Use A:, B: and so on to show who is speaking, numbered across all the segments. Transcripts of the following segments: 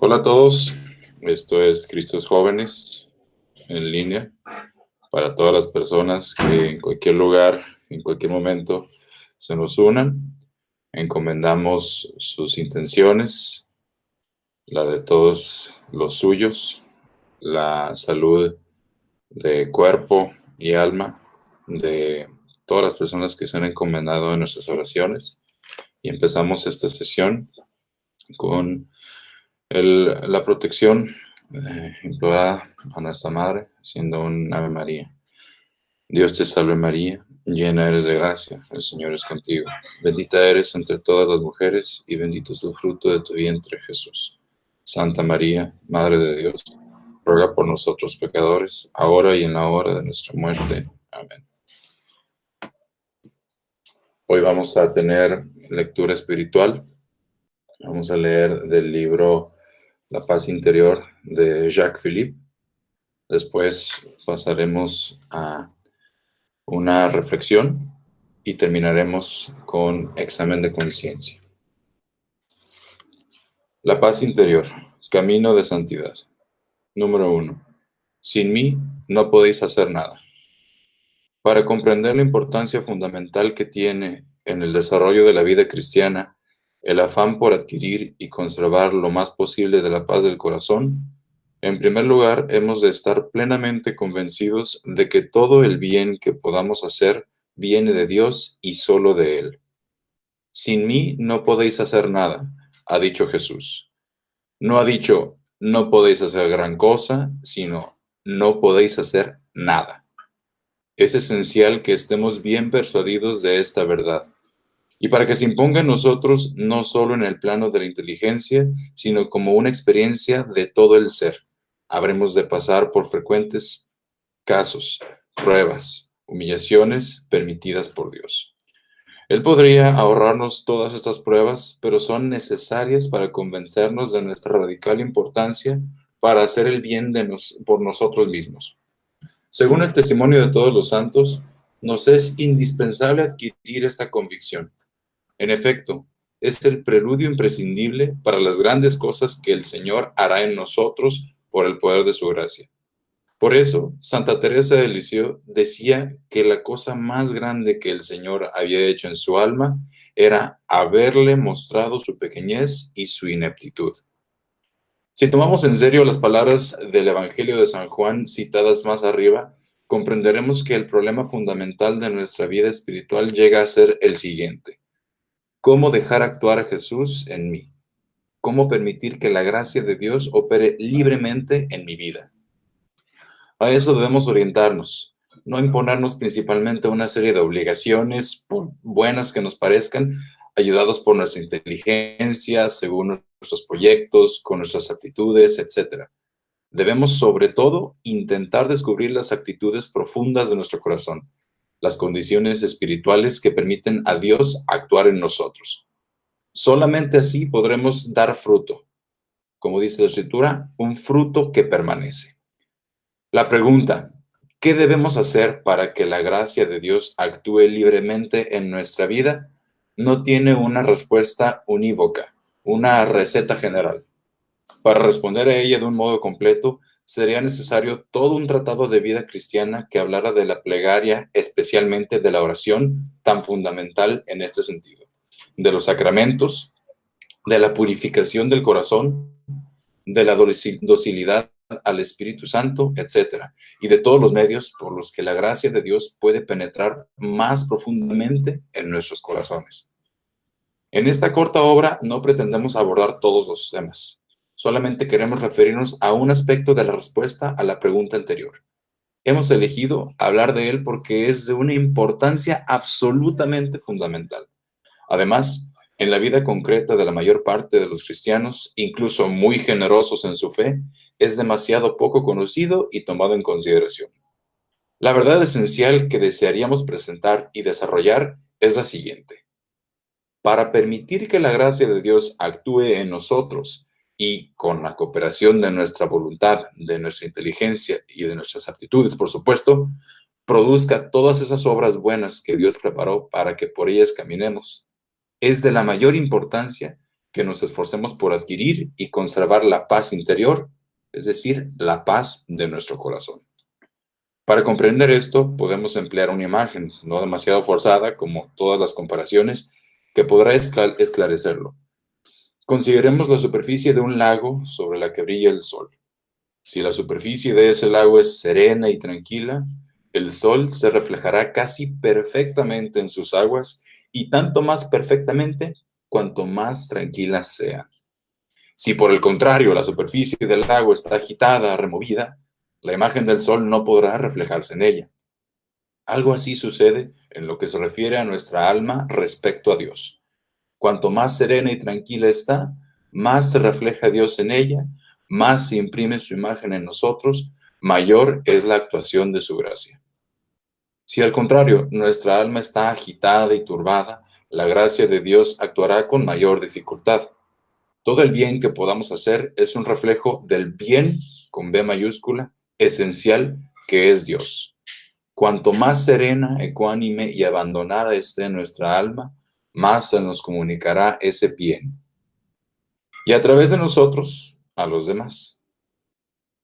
A: Hola a todos, esto es Cristos Jóvenes en línea para todas las personas que en cualquier lugar, en cualquier momento se nos unan. Encomendamos sus intenciones, la de todos los suyos, la salud de cuerpo y alma de todas las personas que se han encomendado en nuestras oraciones. Y empezamos esta sesión con la protección implorada a nuestra Madre, siendo un Ave María. Dios te salve María, llena eres de gracia, el Señor es contigo. Bendita eres entre todas las mujeres y bendito es el fruto de tu vientre, Jesús. Santa María, Madre de Dios, ruega por nosotros pecadores, ahora y en la hora de nuestra muerte. Amén. Hoy vamos a tener lectura espiritual. Vamos a leer del libro La paz interior de Jacques Philippe. Después pasaremos a una reflexión y terminaremos con examen de conciencia. La paz interior, camino de santidad. Número 1. Sin mí no podéis hacer nada. Para comprender la importancia fundamental que tiene en el desarrollo de la vida cristiana el afán por adquirir y conservar lo más posible de la paz del corazón, en primer lugar, hemos de estar plenamente convencidos de que todo el bien que podamos hacer viene de Dios y solo de Él. Sin mí no podéis hacer nada, ha dicho Jesús. No ha dicho, no podéis hacer gran cosa, sino, no podéis hacer nada. Es esencial que estemos bien persuadidos de esta verdad. Y para que se imponga en nosotros no solo en el plano de la inteligencia, sino como una experiencia de todo el ser. Habremos de pasar por frecuentes casos, pruebas, humillaciones permitidas por Dios. Él podría ahorrarnos todas estas pruebas, pero son necesarias para convencernos de nuestra radical importancia para hacer el bien por nosotros mismos. Según el testimonio de todos los santos, nos es indispensable adquirir esta convicción. En efecto, es el preludio imprescindible para las grandes cosas que el Señor hará en nosotros por el poder de su gracia. Por eso, Santa Teresa de Lisieux decía que la cosa más grande que el Señor había hecho en su alma era haberle mostrado su pequeñez y su ineptitud. Si tomamos en serio las palabras del Evangelio de San Juan citadas más arriba, comprenderemos que el problema fundamental de nuestra vida espiritual llega a ser el siguiente. ¿Cómo dejar actuar a Jesús en mí? ¿Cómo permitir que la gracia de Dios opere libremente en mi vida? A eso debemos orientarnos, no imponernos principalmente una serie de obligaciones, por buenas que nos parezcan, ayudados por nuestra inteligencia, según nuestros proyectos, con nuestras actitudes, etc. Debemos, sobre todo, intentar descubrir las actitudes profundas de nuestro corazón, las condiciones espirituales que permiten a Dios actuar en nosotros. Solamente así podremos dar fruto. Como dice la Escritura, un fruto que permanece. La pregunta, ¿qué debemos hacer para que la gracia de Dios actúe libremente en nuestra vida? No tiene una respuesta unívoca, una receta general. Para responder a ella de un modo completo, sería necesario todo un tratado de vida cristiana que hablara de la plegaria, especialmente de la oración, tan fundamental en este sentido, de los sacramentos, de la purificación del corazón, de la docilidad al Espíritu Santo, etc., y de todos los medios por los que la gracia de Dios puede penetrar más profundamente en nuestros corazones. En esta corta obra no pretendemos abordar todos los temas, solamente queremos referirnos a un aspecto de la respuesta a la pregunta anterior. Hemos elegido hablar de él porque es de una importancia absolutamente fundamental. Además, en la vida concreta de la mayor parte de los cristianos, incluso muy generosos en su fe, es demasiado poco conocido y tomado en consideración. La verdad esencial que desearíamos presentar y desarrollar es la siguiente. Para permitir que la gracia de Dios actúe en nosotros y con la cooperación de nuestra voluntad, de nuestra inteligencia y de nuestras aptitudes, por supuesto, produzca todas esas obras buenas que Dios preparó para que por ellas caminemos, es de la mayor importancia que nos esforcemos por adquirir y conservar la paz interior, es decir, la paz de nuestro corazón. Para comprender esto, podemos emplear una imagen, no demasiado forzada, como todas las comparaciones, que podrá esclarecerlo. Consideremos la superficie de un lago sobre la que brilla el sol. Si la superficie de ese lago es serena y tranquila, el sol se reflejará casi perfectamente en sus aguas y tanto más perfectamente cuanto más tranquilas sean. Si por el contrario la superficie del lago está agitada, removida, la imagen del sol no podrá reflejarse en ella. Algo así sucede en lo que se refiere a nuestra alma respecto a Dios. Cuanto más serena y tranquila está, más se refleja Dios en ella, más se imprime su imagen en nosotros, mayor es la actuación de su gracia. Si al contrario, nuestra alma está agitada y turbada, la gracia de Dios actuará con mayor dificultad. Todo el bien que podamos hacer es un reflejo del bien, con B mayúscula, esencial, que es Dios. Cuanto más serena, ecuánime y abandonada esté nuestra alma, más se nos comunicará ese bien. Y a través de nosotros, a los demás.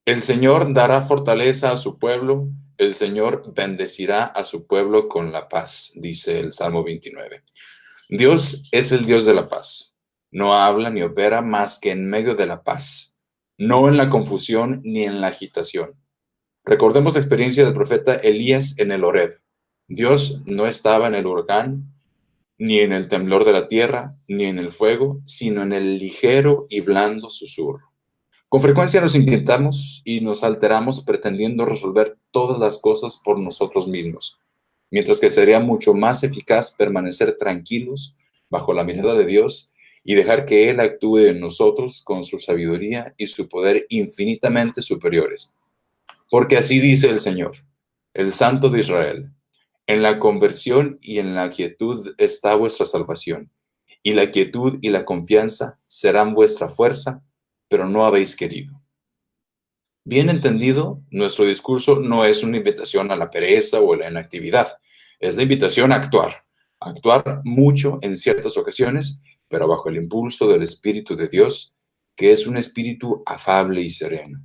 A: El Señor dará fortaleza a su pueblo, el Señor bendecirá a su pueblo con la paz, dice el Salmo 29. Dios es el Dios de la paz. No habla ni opera más que en medio de la paz, no en la confusión ni en la agitación. Recordemos la experiencia del profeta Elías en el Horeb. Dios no estaba en el huracán, ni en el temblor de la tierra, ni en el fuego, sino en el ligero y blando susurro. Con frecuencia nos inquietamos y nos alteramos pretendiendo resolver todas las cosas por nosotros mismos, mientras que sería mucho más eficaz permanecer tranquilos bajo la mirada de Dios y dejar que Él actúe en nosotros con su sabiduría y su poder infinitamente superiores. Porque así dice el Señor, el Santo de Israel: en la conversión y en la quietud está vuestra salvación, y la quietud y la confianza serán vuestra fuerza, pero no habéis querido. Bien entendido, nuestro discurso no es una invitación a la pereza o a la inactividad, es la invitación a actuar mucho en ciertas ocasiones, pero bajo el impulso del Espíritu de Dios, que es un espíritu afable y sereno,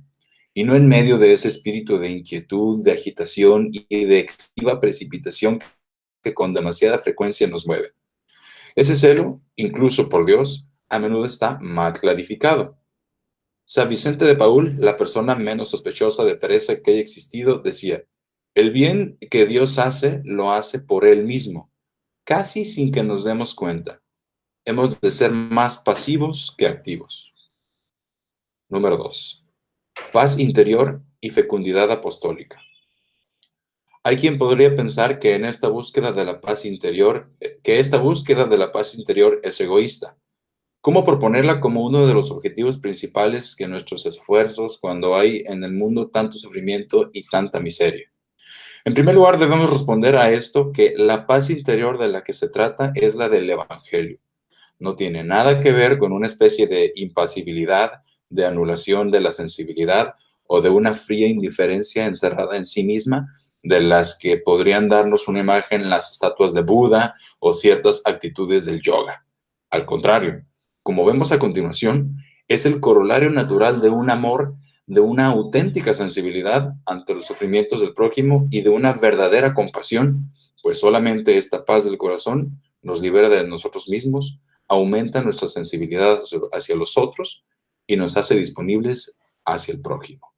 A: y no en medio de ese espíritu de inquietud, de agitación y de excesiva precipitación que con demasiada frecuencia nos mueve. Ese celo, incluso por Dios, a menudo está mal clarificado. San Vicente de Paúl, la persona menos sospechosa de pereza que haya existido, decía: el bien que Dios hace, lo hace por Él mismo, casi sin que nos demos cuenta. Hemos de ser más pasivos que activos. Número 2. Paz interior y fecundidad apostólica. Hay quien podría pensar que en esta búsqueda de la paz interior, esta búsqueda de la paz interior es egoísta. ¿Cómo proponerla como uno de los objetivos principales que nuestros esfuerzos cuando hay en el mundo tanto sufrimiento y tanta miseria? En primer lugar, debemos responder a esto que la paz interior de la que se trata es la del Evangelio. No tiene nada que ver con una especie de impasibilidad, de anulación de la sensibilidad o de una fría indiferencia encerrada en sí misma, de las que podrían darnos una imagen las estatuas de Buda o ciertas actitudes del yoga. Al contrario, como vemos a continuación, es el corolario natural de un amor, de una auténtica sensibilidad ante los sufrimientos del prójimo y de una verdadera compasión, pues solamente esta paz del corazón nos libera de nosotros mismos, aumenta nuestra sensibilidad hacia los otros y nos hace disponibles hacia el prójimo.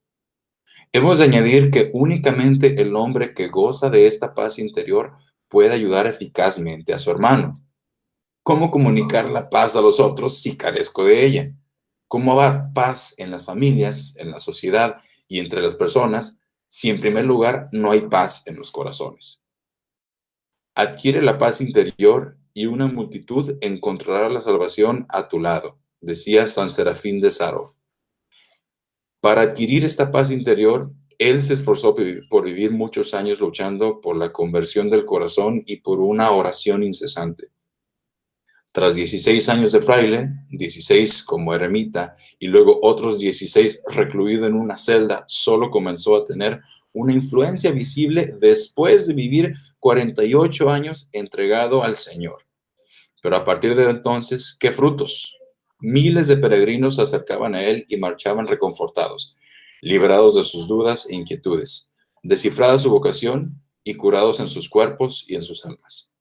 A: Hemos de añadir que únicamente el hombre que goza de esta paz interior puede ayudar eficazmente a su hermano. ¿Cómo comunicar la paz a los otros si carezco de ella? ¿Cómo haber paz en las familias, en la sociedad y entre las personas si en primer lugar no hay paz en los corazones? Adquiere la paz interior y una multitud encontrará la salvación a tu lado, decía San Serafín de Sarov. Para adquirir esta paz interior, él se esforzó por vivir muchos años luchando por la conversión del corazón y por una oración incesante. Tras 16 años de fraile, 16 como eremita y luego otros 16 recluido en una celda, solo comenzó a tener una influencia visible después de vivir 48 años entregado al Señor. Pero a partir de entonces, ¿qué frutos? Miles de peregrinos se acercaban a él y marchaban reconfortados, liberados de sus dudas e inquietudes, descifrada su vocación y curados en sus cuerpos y en sus almas.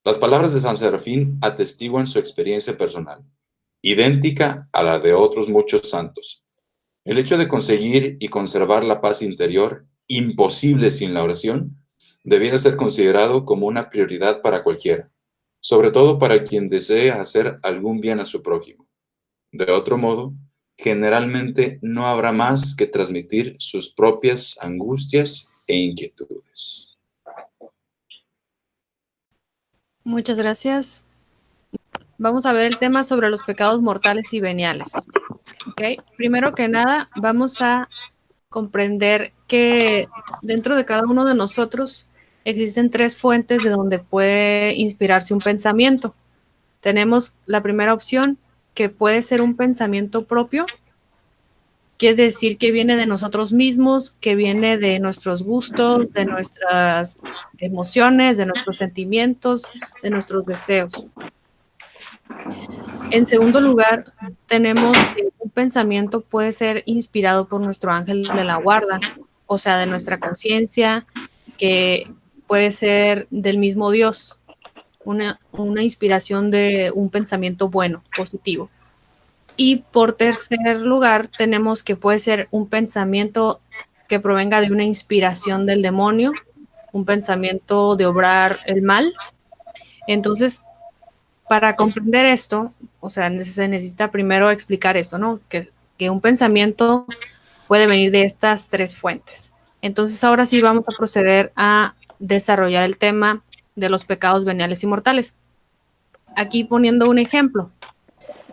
A: Las palabras de San Serafín atestiguan su experiencia personal, idéntica a la de otros muchos santos. El hecho de conseguir y conservar la paz interior, imposible sin la oración, debiera ser considerado como una prioridad para cualquiera, sobre todo para quien desee hacer algún bien a su prójimo. De otro modo, generalmente no habrá más que transmitir sus propias angustias e inquietudes.
B: Muchas gracias. Vamos a ver el tema sobre los pecados mortales y veniales. ¿Okay? Primero que nada, vamos a comprender que dentro de cada uno de nosotros existen 3 fuentes de donde puede inspirarse un pensamiento. Tenemos la primera opción, que puede ser un pensamiento propio, quiere decir que viene de nosotros mismos, que viene de nuestros gustos, de nuestras emociones, de nuestros sentimientos, de nuestros deseos. En segundo lugar, tenemos que un pensamiento puede ser inspirado por nuestro ángel de la guarda, o sea, de nuestra conciencia, que puede ser del mismo Dios, una inspiración de un pensamiento bueno, positivo. Y por tercer lugar, tenemos que puede ser un pensamiento que provenga de una inspiración del demonio, un pensamiento de obrar el mal. Entonces, para comprender esto, o sea, se necesita primero explicar esto, ¿no? Que un pensamiento puede venir de estas 3 fuentes. Entonces, ahora sí vamos a proceder a desarrollar el tema de los pecados veniales y mortales. Aquí poniendo un ejemplo,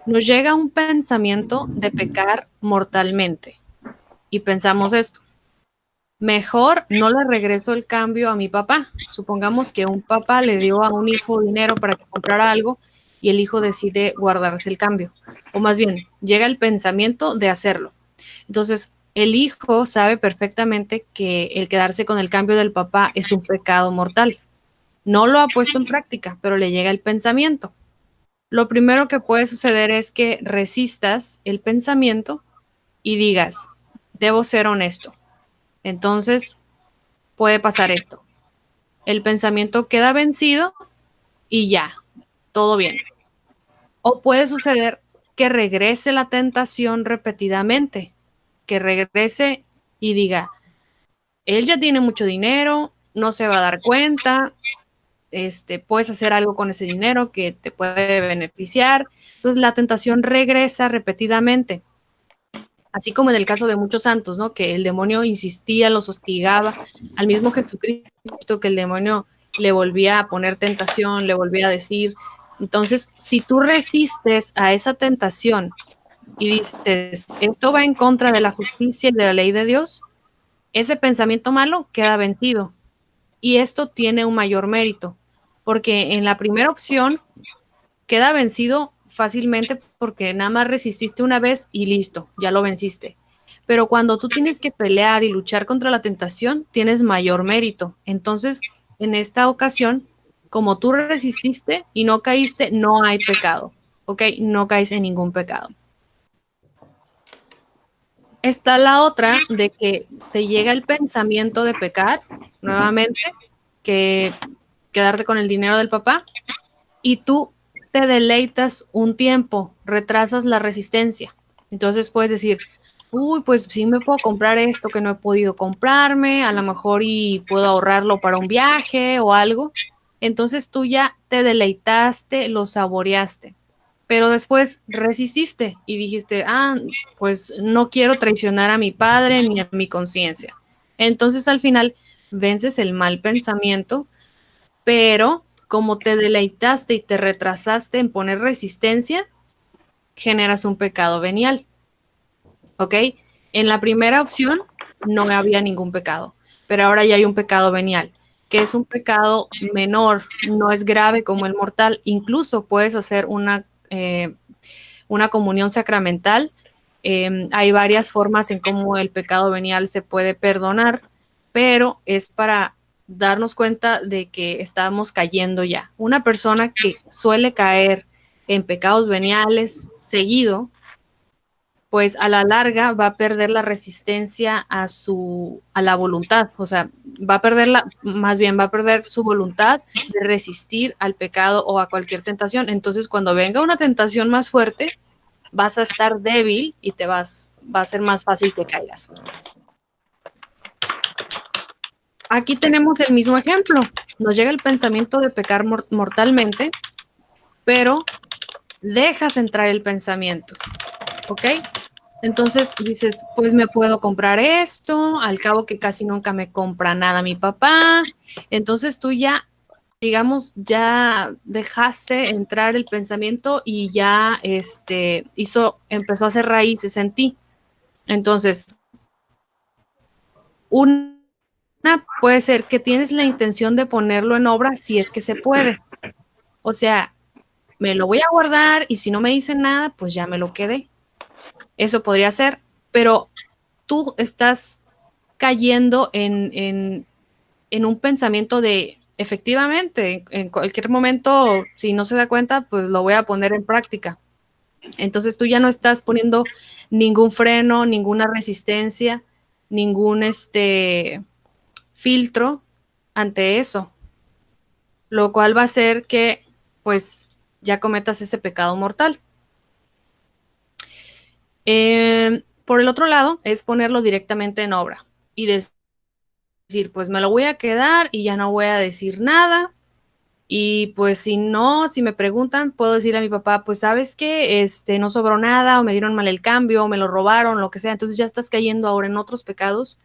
B: nos llega un pensamiento de pecar mortalmente y pensamos esto: mejor no le regreso el cambio a mi papá. Supongamos que un papá le dio a un hijo dinero para que comprara algo y el hijo decide guardarse el cambio. O más bien, llega el pensamiento de hacerlo. Entonces, el hijo sabe perfectamente que el quedarse con el cambio del papá es un pecado mortal. No lo ha puesto en práctica, pero le llega el pensamiento. Lo primero que puede suceder es que resistas el pensamiento y digas, debo ser honesto. Entonces, puede pasar esto: el pensamiento queda vencido y ya, todo bien. O puede suceder que regrese la tentación repetidamente, que regrese y diga, él ya tiene mucho dinero, no se va a dar cuenta, puedes hacer algo con ese dinero que te puede beneficiar. Entonces la tentación regresa repetidamente. Así como en el caso de muchos santos, ¿no? Que el demonio insistía, los hostigaba, al mismo Jesucristo, que el demonio le volvía a poner tentación, le volvía a decir. Entonces, si tú resistes a esa tentación y dices, esto va en contra de la justicia y de la ley de Dios, ese pensamiento malo queda vencido. Y esto tiene un mayor mérito, porque en la primera opción queda vencido fácilmente porque nada más resististe una vez y listo, ya lo venciste. Pero cuando tú tienes que pelear y luchar contra la tentación, tienes mayor mérito. Entonces, en esta ocasión, como tú resististe y no caíste, no hay pecado, ¿ok? No caes en ningún pecado. Está la otra de que te llega el pensamiento de pecar, nuevamente, que quedarte con el dinero del papá, y tú te deleitas un tiempo, retrasas la resistencia. Entonces puedes decir, uy, pues sí me puedo comprar esto que no he podido comprarme, a lo mejor y puedo ahorrarlo para un viaje o algo. Entonces tú ya te deleitaste, lo saboreaste, pero después resististe y dijiste, pues no quiero traicionar a mi padre ni a mi conciencia. Entonces al final vences el mal pensamiento, pero como te deleitaste y te retrasaste en poner resistencia, generas un pecado venial. ¿Ok? En la primera opción no había ningún pecado, pero ahora ya hay un pecado venial, que es un pecado menor, no es grave como el mortal. Incluso puedes hacer una comunión sacramental. Hay varias formas en cómo el pecado venial se puede perdonar, pero es para darnos cuenta de que estamos cayendo ya. Una persona que suele caer en pecados veniales seguido, pues a la larga va a perder la resistencia a la voluntad, o sea, va a perder su voluntad de resistir al pecado o a cualquier tentación. Entonces, cuando venga una tentación más fuerte, vas a estar débil y va a ser más fácil que caigas. Aquí tenemos el mismo ejemplo. Nos llega el pensamiento de pecar mortalmente, pero dejas entrar el pensamiento, ¿ok? Entonces dices, pues me puedo comprar esto, al cabo que casi nunca me compra nada mi papá. Entonces tú ya, digamos, ya dejaste entrar el pensamiento y ya empezó a hacer raíces en ti. Entonces, una puede ser que tienes la intención de ponerlo en obra si es que se puede. O sea, me lo voy a guardar y si no me dicen nada, pues ya me lo quedé. Eso podría ser, pero tú estás cayendo en un pensamiento de, efectivamente, en cualquier momento, si no se da cuenta, pues lo voy a poner en práctica. Entonces tú ya no estás poniendo ningún freno, ninguna resistencia, ningún filtro ante eso, lo cual va a hacer que pues ya cometas ese pecado mortal. Por el otro lado, es ponerlo directamente en obra y decir, pues me lo voy a quedar y ya no voy a decir nada. Y pues si me preguntan, puedo decir a mi papá, pues sabes que no sobró nada, o me dieron mal el cambio, o me lo robaron, lo que sea. Entonces ya estás cayendo ahora en otros pecados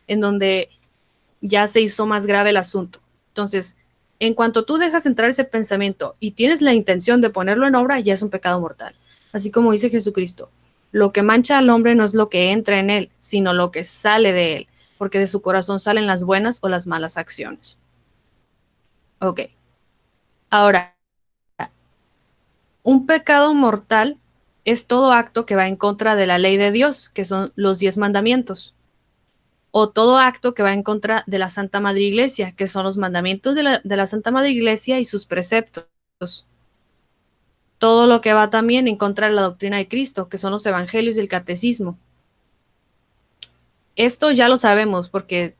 B: en donde ya se hizo más grave el asunto. Entonces, en cuanto tú dejas entrar ese pensamiento y tienes la intención de ponerlo en obra, ya es un pecado mortal. Así como dice Jesucristo, lo que mancha al hombre no es lo que entra en él, sino lo que sale de él, porque de su corazón salen las buenas o las malas acciones. Ok. Ahora, un pecado mortal es todo acto que va en contra de la ley de Dios, que son los 10 mandamientos, o todo acto que va en contra de la Santa Madre Iglesia, que son los mandamientos de la Santa Madre Iglesia y sus preceptos. Todo lo que va también en contra de la doctrina de Cristo, que son los evangelios y el catecismo. Esto ya lo sabemos porque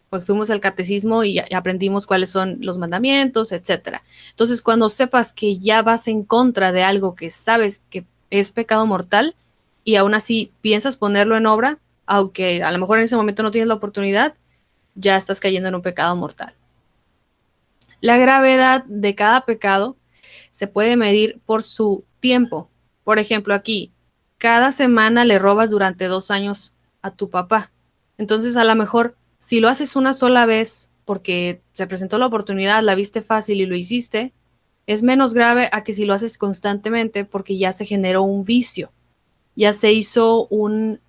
B: pues fuimos al catecismo y aprendimos cuáles son los mandamientos, etcétera. Entonces, cuando sepas que ya vas en contra de algo que sabes que es pecado mortal y aún así piensas ponerlo en obra, aunque a lo mejor en ese momento no tienes la oportunidad, ya estás cayendo en un pecado mortal. La gravedad de cada pecado se puede medir por su tiempo. Por ejemplo, aquí, cada semana le robas durante 2 años a tu papá. Entonces, a lo mejor, si lo haces una sola vez porque se presentó la oportunidad, la viste fácil y lo hiciste, es menos grave a que si lo haces constantemente porque ya se generó un vicio, ya se hizo una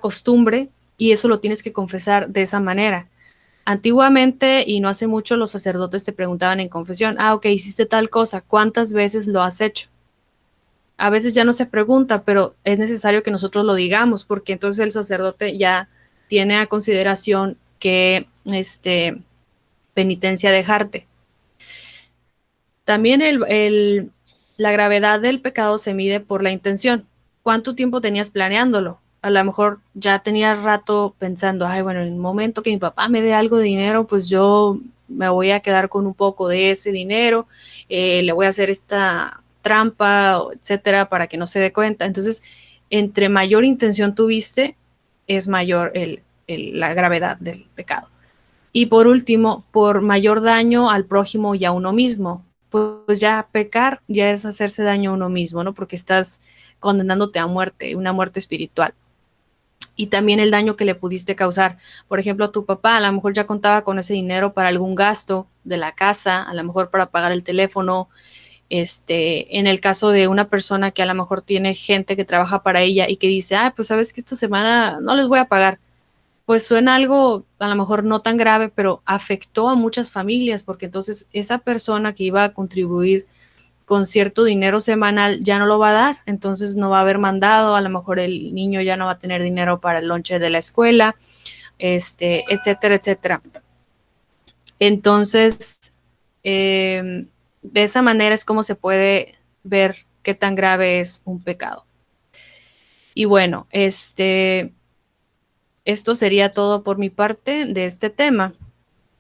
B: costumbre y eso lo tienes que confesar de esa manera. Antiguamente, y no hace mucho, los sacerdotes te preguntaban en confesión, ok, hiciste tal cosa, ¿cuántas veces lo has hecho? A veces ya no se pregunta, pero es necesario que nosotros lo digamos, porque entonces el sacerdote ya tiene a consideración que penitencia dejarte. También la gravedad del pecado se mide por la intención. ¿Cuánto tiempo tenías planeándolo? A lo mejor ya tenías rato pensando, ay, bueno, en el momento que mi papá me dé algo de dinero, pues yo me voy a quedar con un poco de ese dinero, le voy a hacer esta trampa, etcétera, para que no se dé cuenta. Entonces, entre mayor intención tuviste, es mayor la gravedad del pecado. Y por último, por mayor daño al prójimo y a uno mismo. Pues ya pecar ya es hacerse daño a uno mismo, ¿no? Porque estás condenándote a muerte, una muerte espiritual. Y también el daño que le pudiste causar. Por ejemplo, tu papá a lo mejor ya contaba con ese dinero para algún gasto de la casa, a lo mejor para pagar el teléfono. En el caso de una persona que a lo mejor tiene gente que trabaja para ella y que dice, pues sabes que esta semana no les voy a pagar, pues suena algo a lo mejor no tan grave, pero afectó a muchas familias, porque entonces esa persona que iba a contribuir con cierto dinero semanal ya no lo va a dar, entonces no va a haber mandado, a lo mejor el niño ya no va a tener dinero para el lonche de la escuela, etcétera, etcétera. Entonces, de esa manera es como se puede ver qué tan grave es un pecado. Y bueno, esto sería todo por mi parte de este tema.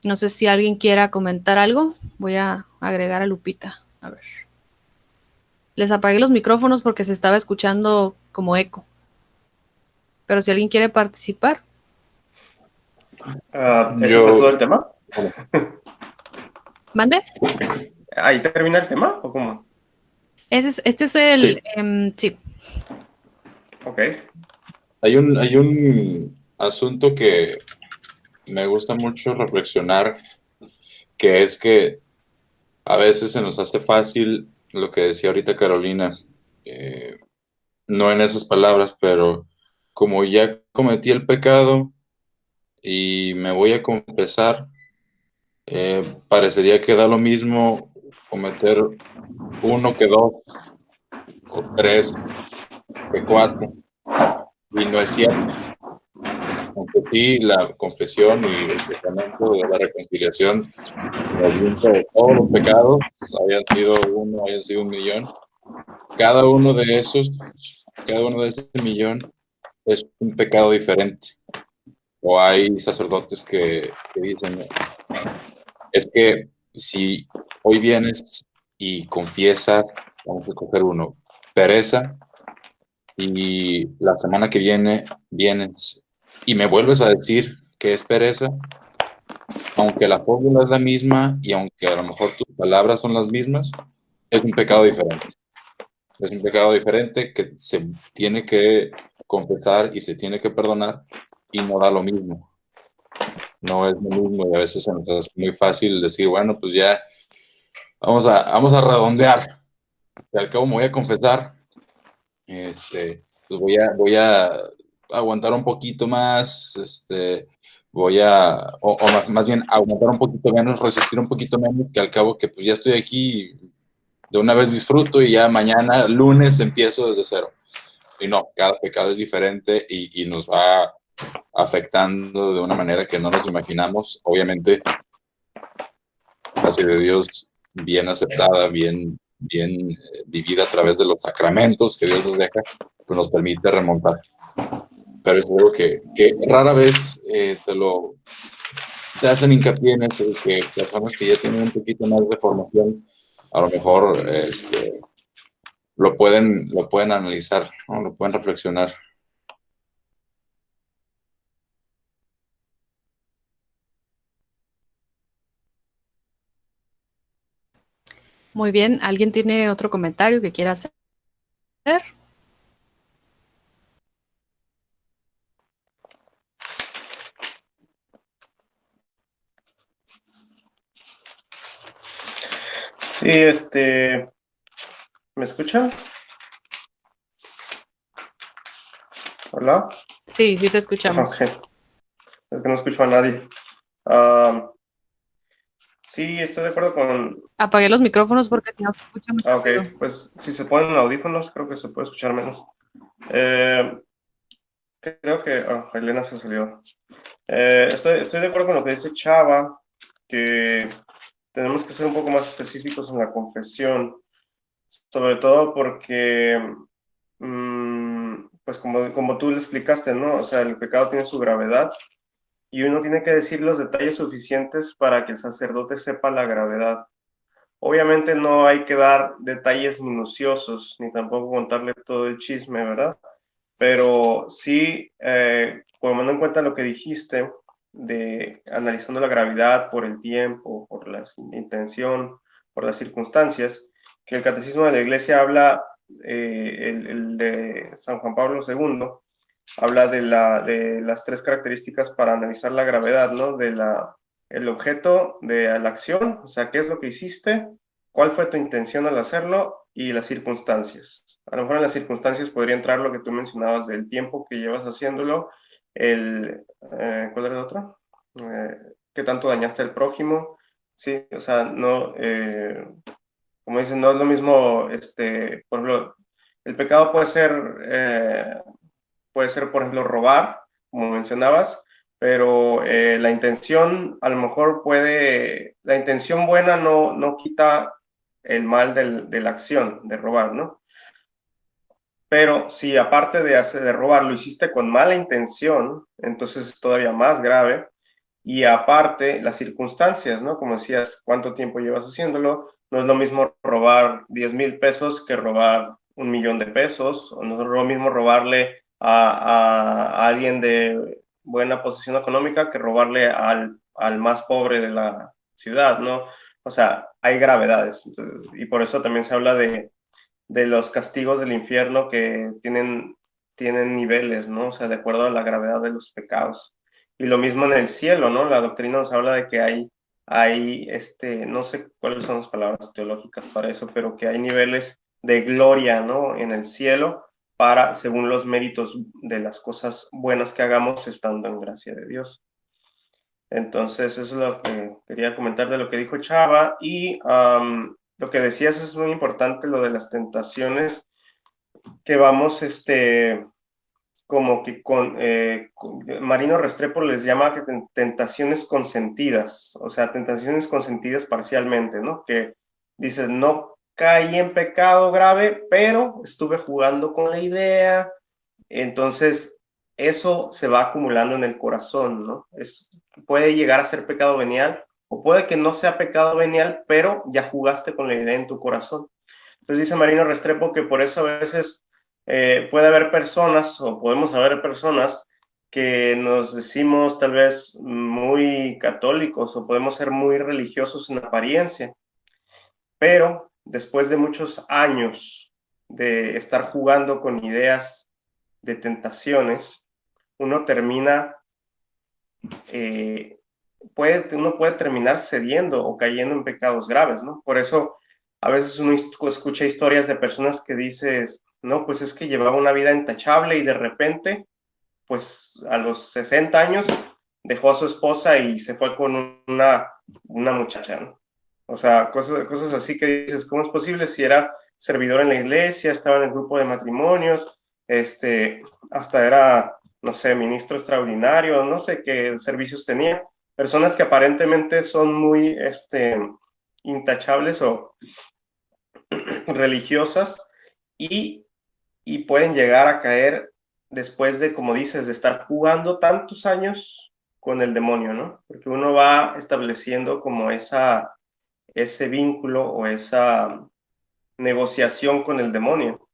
B: No sé si alguien quiera comentar algo. Voy a agregar a Lupita. A ver. Les apagué los micrófonos porque se estaba escuchando como eco. Pero si alguien quiere participar.
C: ¿Ese fue
A: Yo,
C: todo el tema?
B: ¿Mande?
C: ¿Ahí termina el tema o cómo?
B: Este es el...
A: sí,
B: sí.
C: Ok.
A: hay un asunto que me gusta mucho reflexionar, que es que a veces se nos hace fácil lo que decía ahorita Carolina, eh, no en esas palabras, pero como ya cometí el pecado y me voy a confesar, parecería que da lo mismo cometer uno que dos o tres que cuatro, y no es cierto. Aunque sí, la confesión y el sacramento de la reconciliación nos limpia de todos los pecados, hayan sido uno, hayan sido un millón. Cada uno de esos, cada uno de ese millón es un pecado diferente. O hay sacerdotes que dicen, es que si hoy vienes y confiesas, vamos a escoger uno, pereza, y la semana que viene vienes y me vuelves a decir que es pereza, aunque la fórmula es la misma y aunque a lo mejor tus palabras son las mismas, es un pecado diferente. Es un pecado diferente que se tiene que confesar y se tiene que perdonar y no da lo mismo. No es lo mismo y a veces se nos hace muy fácil decir, bueno, pues ya vamos a redondear. Y al cabo me voy a confesar, pues voy a aguantar un poquito más, o más bien aguantar un poquito menos, resistir un poquito menos, que al cabo que pues ya estoy aquí, de una vez disfruto y ya mañana, lunes, empiezo desde cero. Y no, cada pecado es diferente y nos va afectando de una manera que no nos imaginamos. Obviamente, gracias de Dios, bien aceptada, bien vivida a través de los sacramentos que Dios nos deja, pues nos permite remontar. Pero es algo que rara vez te hacen hincapié en eso, que personas que ya tienen un poquito más de formación, a lo mejor lo pueden analizar, ¿no? Lo pueden reflexionar.
B: Muy bien. ¿Alguien tiene otro comentario que quiera hacer?
C: Sí, ¿me escuchan? ¿Hola?
B: Sí, sí te escuchamos.
C: Ok. Es que no escucho a nadie. Ah, sí, estoy de acuerdo con...
B: Apagué los micrófonos porque si no se escucha mucho
C: Ok,
B: ruido.
C: pues si se ponen audífonos, creo que se puede escuchar menos. Creo que... Elena se salió. Estoy de acuerdo con lo que dice Chava, que tenemos que ser un poco más específicos en la confesión, sobre todo porque, pues como tú le explicaste, ¿no? O sea, el pecado tiene su gravedad y uno tiene que decir los detalles suficientes para que el sacerdote sepa la gravedad. Obviamente no hay que dar detalles minuciosos, ni tampoco contarle todo el chisme, ¿verdad? Pero sí, tomando en cuenta lo que dijiste, de analizando la gravedad por el tiempo, por la intención, por las circunstancias, que el Catecismo de la Iglesia habla, el de San Juan Pablo II, habla de las tres características para analizar la gravedad, ¿no? El objeto de la acción, o sea, qué es lo que hiciste, cuál fue tu intención al hacerlo y las circunstancias. A lo mejor en las circunstancias podría entrar lo que tú mencionabas del tiempo que llevas haciéndolo, ¿cuál era el otro? ¿Qué tanto dañaste al prójimo? Sí, o sea, no, como dicen, no es lo mismo, por ejemplo, el pecado puede ser, por ejemplo, robar, como mencionabas, pero la intención, a lo mejor la intención buena no quita el mal de la acción, de robar, ¿no? Pero si aparte de robar lo hiciste con mala intención, entonces es todavía más grave. Y aparte, las circunstancias, ¿no? Como decías, ¿cuánto tiempo llevas haciéndolo? No es lo mismo robar 10,000 pesos que robar 1,000,000 de pesos, o no es lo mismo robarle a alguien de buena posición económica que robarle al más pobre de la ciudad, ¿no? O sea, hay gravedades. Entonces, y por eso también se habla de los castigos del infierno que tienen niveles, ¿no? O sea, de acuerdo a la gravedad de los pecados. Y lo mismo en el cielo, ¿no? La doctrina nos habla de que hay no sé cuáles son las palabras teológicas para eso, pero que hay niveles de gloria, ¿no? En el cielo según los méritos de las cosas buenas que hagamos estando en gracia de Dios. Entonces, eso es lo que quería comentar de lo que dijo Chava. Y lo que decías es muy importante, lo de las tentaciones que vamos, como que Marino Restrepo les llama que tentaciones consentidas, o sea, tentaciones consentidas parcialmente, ¿no? Que dices, no caí en pecado grave, pero estuve jugando con la idea, entonces eso se va acumulando en el corazón, ¿no? Puede llegar a ser pecado venial, o puede que no sea pecado venial, pero ya jugaste con la idea en tu corazón. Entonces dice Marino Restrepo que por eso a veces puede haber personas, o podemos haber personas, que nos decimos tal vez muy católicos, o podemos ser muy religiosos en apariencia, pero después de muchos años de estar jugando con ideas de tentaciones, uno termina, uno puede terminar cediendo o cayendo en pecados graves, ¿no? Por eso a veces uno escucha historias de personas que dices, no, pues es que llevaba una vida intachable y de repente, pues a los 60 años dejó a su esposa y se fue con una muchacha, ¿no? O sea, cosas así que dices, ¿cómo es posible si era servidor en la iglesia, estaba en el grupo de matrimonios, hasta era, no sé, ministro extraordinario, no sé qué servicios tenía? Personas que aparentemente son muy, intachables o religiosas y, y pueden llegar a caer después de, como dices, de estar jugando tantos años con el demonio, ¿no? Porque uno va estableciendo como ese vínculo o esa negociación con el demonio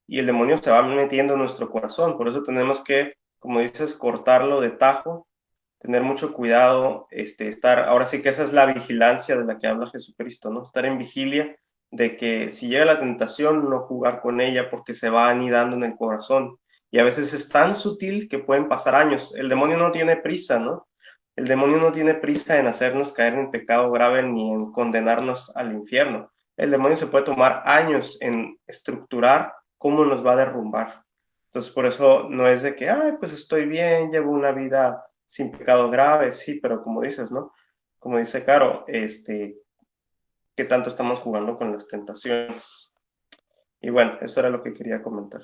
C: y el demonio se va metiendo en nuestro corazón. Por eso tenemos que, como dices, cortarlo de tajo, tener mucho cuidado, ahora sí que esa es la vigilancia de la que habla Jesucristo, ¿no? Estar en vigilia de que si llega la tentación, no jugar con ella porque se va anidando en el corazón. Y a veces es tan sutil que pueden pasar años. El demonio no tiene prisa, ¿no? El demonio no tiene prisa en hacernos caer en pecado grave ni en condenarnos al infierno. El demonio se puede tomar años en estructurar cómo nos va a derrumbar. Entonces, por eso no es de que, ay, pues estoy bien, llevo una vida sin pecado grave, sí, pero como dices, ¿no? Como dice Caro, ¿qué tanto estamos jugando con las tentaciones? Y bueno, eso era lo que quería comentar.